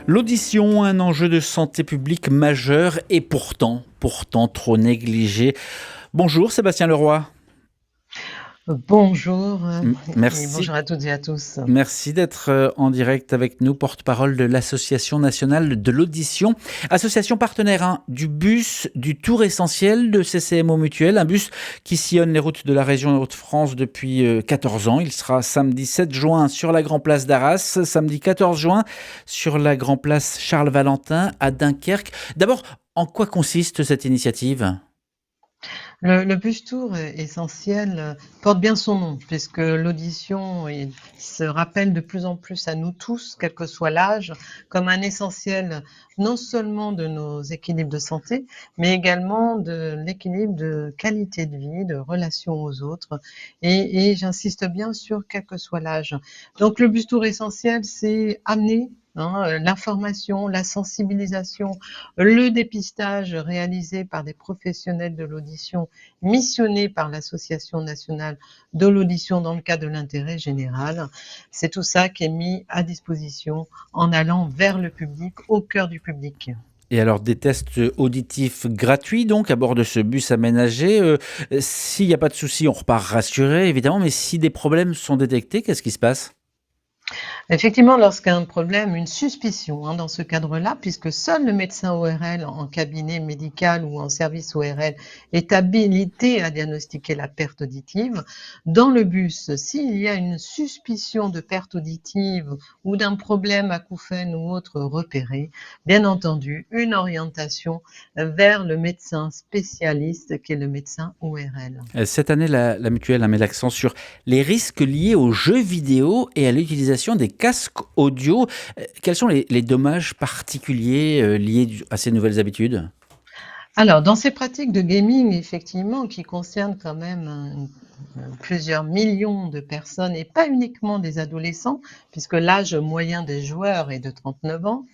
L'audition, un enjeu de santé publique majeur et pourtant trop négligé. Bonjour Sébastien Leroy. Bonjour et Merci. bonjour à toutes et à tous. Merci d'être en direct avec nous, porte-parole de l'Association nationale de l'audition, association partenaire du bus du Tour essentiel de CCMO Mutuel, un bus qui sillonne les routes de la région Hauts-de-France depuis 14 ans. Il sera samedi 7 juin sur la Grand Place d'Arras, samedi 14 juin sur la Grand Place Charles-Valentin à Dunkerque. D'abord, en quoi consiste cette initiative ? Le bus tour essentiel porte bien son nom, puisque l'audition se rappelle de plus en plus à nous tous, quel que soit l'âge, comme un essentiel non seulement de nos équilibres de santé, mais également de l'équilibre de qualité de vie, de relation aux autres. Et j'insiste bien sur quel que soit l'âge. Donc le bus tour essentiel, c'est amener l'information, la sensibilisation, le dépistage réalisé par des professionnels de l'audition missionnés par l'Association nationale de l'audition dans le cadre de l'intérêt général. C'est tout ça qui est mis à disposition en allant vers le public, au cœur du public. Et alors des tests auditifs gratuits donc à bord de ce bus aménagé. S'il n'y a pas de souci, on repart rassuré évidemment, mais si des problèmes sont détectés, qu'est-ce qui se passe ? Effectivement, lorsqu'un problème, une suspicion dans ce cadre-là, puisque seul le médecin ORL en cabinet médical ou en service ORL est habilité à diagnostiquer la perte auditive, dans le bus, s'il y a une suspicion de perte auditive ou d'un problème acouphène ou autre repéré, bien entendu, une orientation vers le médecin spécialiste qui est le médecin ORL. Cette année, la mutuelle a mis l'accent sur les risques liés aux jeux vidéo et à l'utilisation des casques audio. Quels sont les dommages particuliers liés à ces nouvelles habitudes ? Alors, dans ces pratiques de gaming, effectivement, qui concernent quand même plusieurs millions de personnes et pas uniquement des adolescents, puisque l'âge moyen des joueurs est de 39 ans,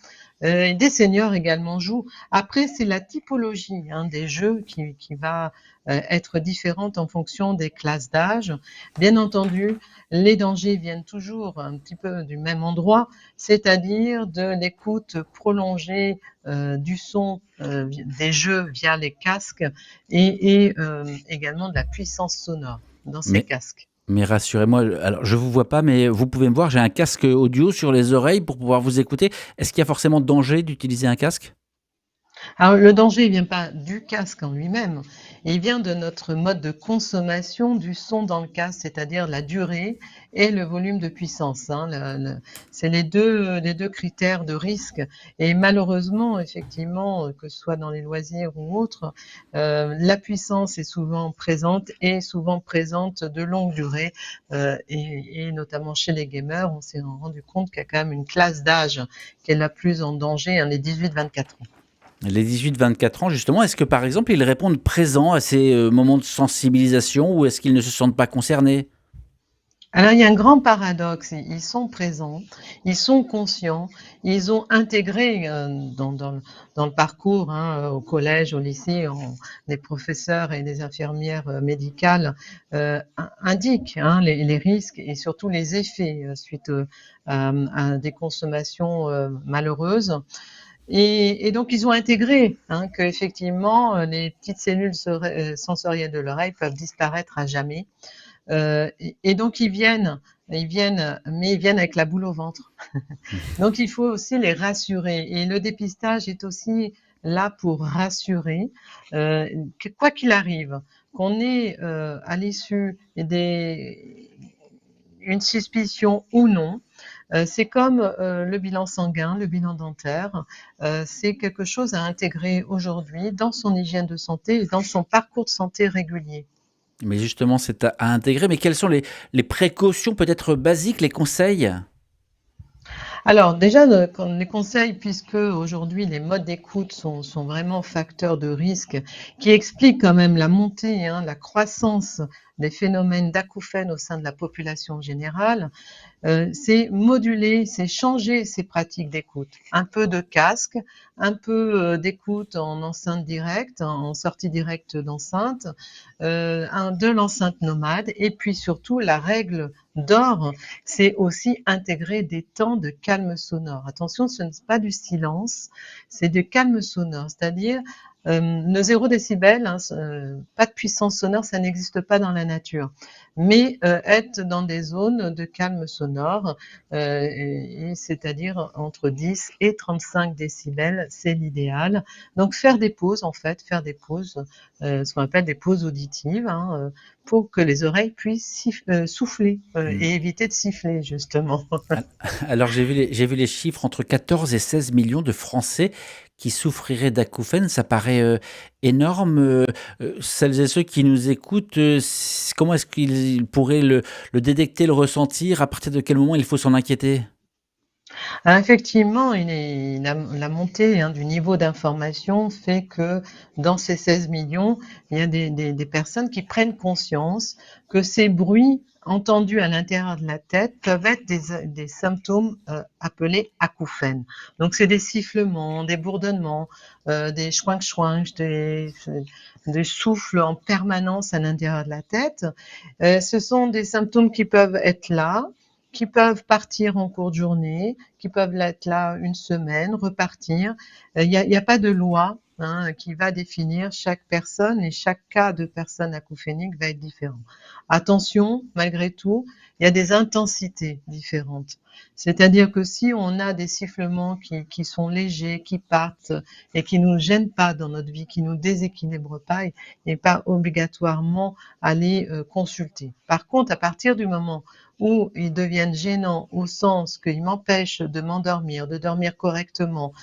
et des seniors également jouent. Après, c'est la typologie des jeux qui va être différente en fonction des classes d'âge. Bien entendu, les dangers viennent toujours un petit peu du même endroit, c'est-à-dire de l'écoute prolongée du son des jeux via les casques et également de la puissance sonore dans ces Mais, casques. mais rassurez-moi, alors je ne vous vois pas, mais vous pouvez me voir, j'ai un casque audio sur les oreilles pour pouvoir vous écouter. Est-ce qu'il y a forcément danger d'utiliser un casque ? Alors, le danger, il vient pas du casque en lui-même, il vient de notre mode de consommation du son dans le casque, c'est-à-dire la durée et le volume de puissance. C'est les deux critères de risque. Et malheureusement, effectivement, que ce soit dans les loisirs ou autres, la puissance est souvent présente et souvent présente de longue durée. Et notamment chez les gamers, on s'est rendu compte qu'il y a quand même une classe d'âge qui est la plus en danger, les 18-24 ans. Les 18-24 ans, justement, est-ce que par exemple ils répondent présents à ces moments de sensibilisation ou est-ce qu'ils ne se sentent pas concernés ? Alors, il y a un grand paradoxe. Ils sont présents, ils sont conscients, ils ont intégré dans le parcours au collège, au lycée, les professeurs et les infirmières médicales indiquent les risques et surtout les effets suite à des consommations malheureuses. Et donc, ils ont intégré qu'effectivement, les petites cellules sensorielles de l'oreille peuvent disparaître à jamais. Et donc mais ils viennent avec la boule au ventre. Donc il faut aussi les rassurer. Et le dépistage est aussi là pour rassurer, quoi qu'il arrive, qu'on ait à l'issue une suspicion ou non. C'est comme le bilan sanguin, le bilan dentaire. C'est quelque chose à intégrer aujourd'hui dans son hygiène de santé et dans son parcours de santé régulier. Mais justement, c'est à intégrer. Mais quelles sont les précautions peut-être basiques, les conseils ? Alors déjà, les conseils, puisque aujourd'hui les modes d'écoute sont vraiment facteurs de risque, qui expliquent quand même la montée, la croissance des phénomènes d'acouphènes au sein de la population générale. c'est moduler, c'est changer ses pratiques d'écoute. Un peu de casque, un peu d'écoute en enceinte directe, en sortie directe d'enceinte, de l'enceinte nomade, et puis surtout la règle d'or, c'est aussi intégrer des temps de calme sonore. Attention, ce n'est pas du silence, c'est du calme sonore, c'est-à-dire le 0 décibel, hein, pas de puissance sonore, ça n'existe pas dans la nature. Mais être dans des zones de calme sonore, c'est-à-dire entre 10 et 35 décibels, c'est l'idéal. Donc faire des pauses, en fait, faire des pauses, ce qu'on appelle des pauses auditives, hein, pour que les oreilles puissent souffler Mmh. et éviter de siffler, justement. Al alors j'ai vu les chiffres, entre 14 et 16 millions de Français qui souffriraient d'acouphènes. Ça paraît, énorme, celles et ceux qui nous écoutent, comment est-ce qu'ils pourraient le détecter, le ressentir? À partir de quel moment il faut s'en inquiéter? Ah, effectivement, la montée, hein, du niveau d'information fait que dans ces 16 millions, il y a des personnes qui prennent conscience que ces bruits entendus à l'intérieur de la tête peuvent être des symptômes appelés acouphènes. Donc c'est des sifflements, des bourdonnements, des schwinck-schwinck, des souffles en permanence à l'intérieur de la tête. Ce sont des symptômes qui peuvent être là, qui peuvent partir en cours de journée, qui peuvent être là une semaine, repartir. Il y a pas de loi, hein, qui va définir chaque personne, et chaque cas de personne acouphénique va être différent. Attention, malgré tout, il y a des intensités différentes. C'est-à-dire que si on a des sifflements qui sont légers, qui partent et qui nous gênent pas dans notre vie, qui nous déséquilibrent pas, il n'est pas obligatoirement aller consulter. Par contre, à partir du moment où ils deviennent gênants au sens qu'ils m'empêchent de m'endormir, de dormir correctement,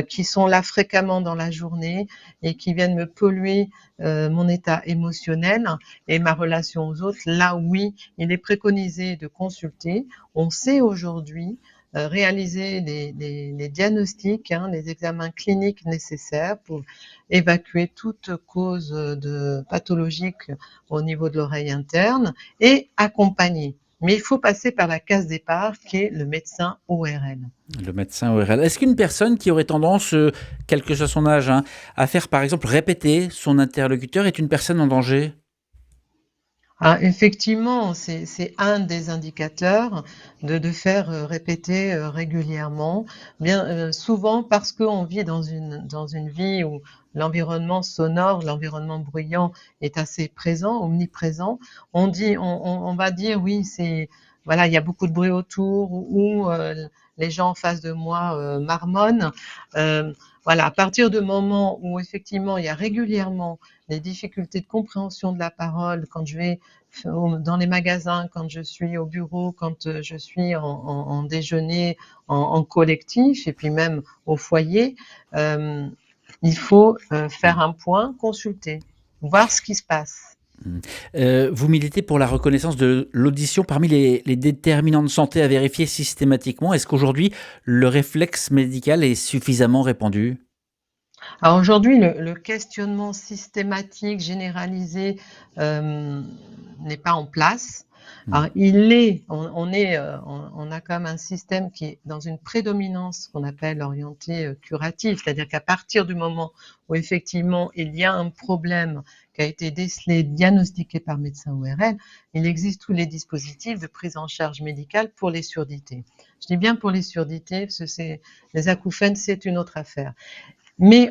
qui sont là fréquemment dans la journée et qui viennent me polluer mon état émotionnel et ma relation aux autres, là oui, il est préconisé de consulter. On sait aujourd'hui réaliser les diagnostics, hein, les examens cliniques nécessaires pour évacuer toute cause de pathologique au niveau de l'oreille interne et accompagner. Mais il faut passer par la case départ qui est le médecin ORL. Le médecin ORL. Est-ce qu'une personne qui aurait tendance, quel que soit son âge, hein, à faire par exemple répéter son interlocuteur est une personne en danger? Ah, effectivement, c'est un des indicateurs de faire répéter régulièrement. Bien souvent parce qu'on vit dans une vie où l'environnement sonore, l'environnement bruyant est assez présent, omniprésent. On va dire oui, c'est voilà, il y a beaucoup de bruit autour ou les gens en face de moi marmonnent. Euh, voilà, à partir du moment où effectivement il y a régulièrement des difficultés de compréhension de la parole quand je vais dans les magasins, quand je suis au bureau, quand je suis en déjeuner en collectif et puis même au foyer, euh, il faut faire Mmh. un point, consulter, voir ce qui se passe. Mmh. Vous militez pour la reconnaissance de l'audition parmi les déterminants de santé à vérifier systématiquement. Est-ce qu'aujourd'hui, le réflexe médical est suffisamment répandu? Alors aujourd'hui, le questionnement systématique, généralisé, euh, n'est pas en place. Mmh. Alors on a quand même un système qui est dans une prédominance qu'on appelle orientée curative, c'est-à-dire qu'à partir du moment où effectivement il y a un problème qui a été décelé, diagnostiqué par médecin ORL, il existe tous les dispositifs de prise en charge médicale pour les surdités. Je dis bien pour les surdités parce que les acouphènes, c'est une autre affaire. Mais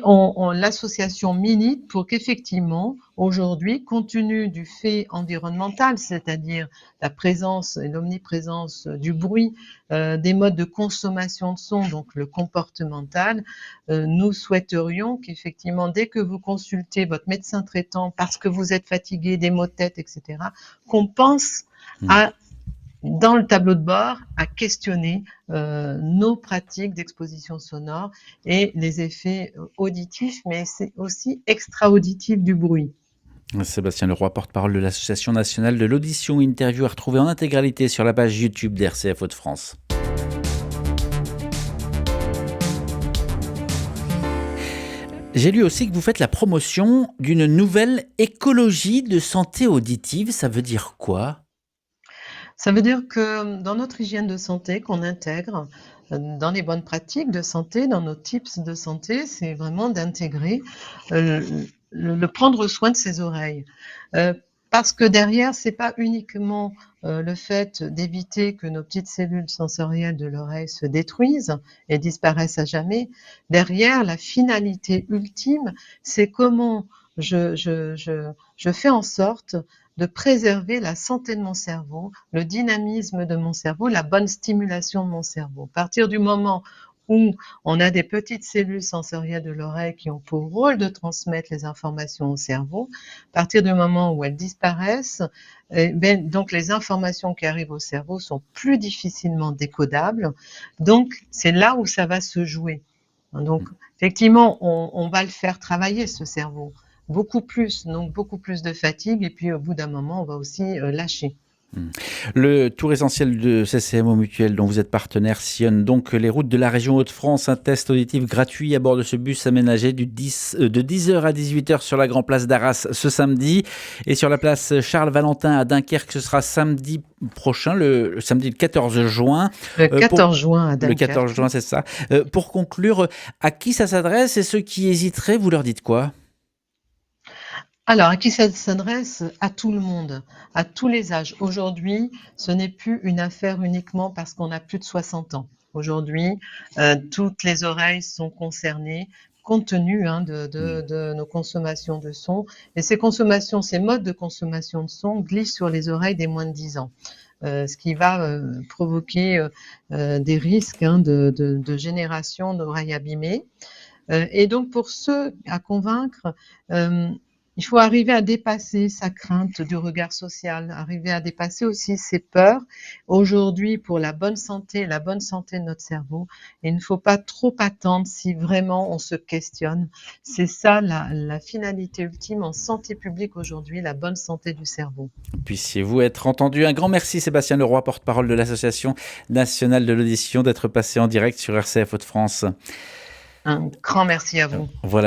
l'association milite pour qu'effectivement, aujourd'hui, compte tenu du fait environnemental, c'est-à-dire la présence et l'omniprésence du bruit, des modes de consommation de son, donc le comportemental, nous souhaiterions qu'effectivement, dès que vous consultez votre médecin traitant parce que vous êtes fatigué, des maux de tête, etc., qu'on pense Mmh. à dans le tableau de bord à questionner nos pratiques d'exposition sonore et les effets auditifs, mais c'est aussi extra-auditif du bruit. Sébastien Leroy, porte-parole de l'Association nationale de l'audition, interview à retrouver en intégralité sur la page YouTube d'RCF Hauts-de-France. J'ai lu aussi que vous faites la promotion d'une nouvelle écologie de santé auditive. Ça veut dire quoi? Ça veut dire que dans notre hygiène de santé qu'on intègre, dans les bonnes pratiques de santé, dans nos tips de santé, c'est vraiment d'intégrer euh, le prendre soin de ses oreilles. Euh, Parce que derrière, c'est pas uniquement le fait d'éviter que nos petites cellules sensorielles de l'oreille se détruisent et disparaissent à jamais. Derrière, la finalité ultime, c'est comment je fais en sorte de préserver la santé de mon cerveau, le dynamisme de mon cerveau, la bonne stimulation de mon cerveau. À partir du moment où on a des petites cellules sensorielles de l'oreille qui ont pour rôle de transmettre les informations au cerveau, à partir du moment où elles disparaissent, donc les informations qui arrivent au cerveau sont plus difficilement décodables. Donc c'est là où ça va se jouer. Donc effectivement, on va le faire travailler ce cerveau beaucoup plus, donc beaucoup plus de fatigue et puis au bout d'un moment, on va aussi lâcher. Le tour essentiel de CCMO Mutuel, dont vous êtes partenaire, sillonne donc les routes de la région Hauts-de-France. Un test auditif gratuit à bord de ce bus aménagé de 10h à 18h sur la Grand Place d'Arras ce samedi. Et sur la place Charles-Valentin à Dunkerque, ce sera samedi prochain, le samedi le 14 juin. Le 14 juin à Le 14 Dunkerque. juin, c'est ça. Pour conclure, à qui ça s'adresse et ceux qui hésiteraient, vous leur dites quoi? Alors, à qui ça s'adresse? À tout le monde, à tous les âges. Aujourd'hui, ce n'est plus une affaire uniquement parce qu'on a plus de 60 ans. Aujourd'hui, toutes les oreilles sont concernées compte tenu de nos consommations de son. Et ces consommations, ces modes de consommation de son glissent sur les oreilles des moins de 10 ans. Ce qui va provoquer des risques de génération d'oreilles abîmées. Et donc, pour ceux à convaincre, il faut arriver à dépasser sa crainte du regard social, arriver à dépasser aussi ses peurs. Aujourd'hui, pour la bonne santé de notre cerveau, il ne faut pas trop attendre si vraiment on se questionne. C'est ça la finalité ultime en santé publique aujourd'hui, la bonne santé du cerveau. Puissiez-vous être entendu. Un grand merci Sébastien Leroy, porte-parole de l'Association nationale de l'audition, d'être passé en direct sur RCF Hauts-de-France. Un grand merci à vous. Voilà.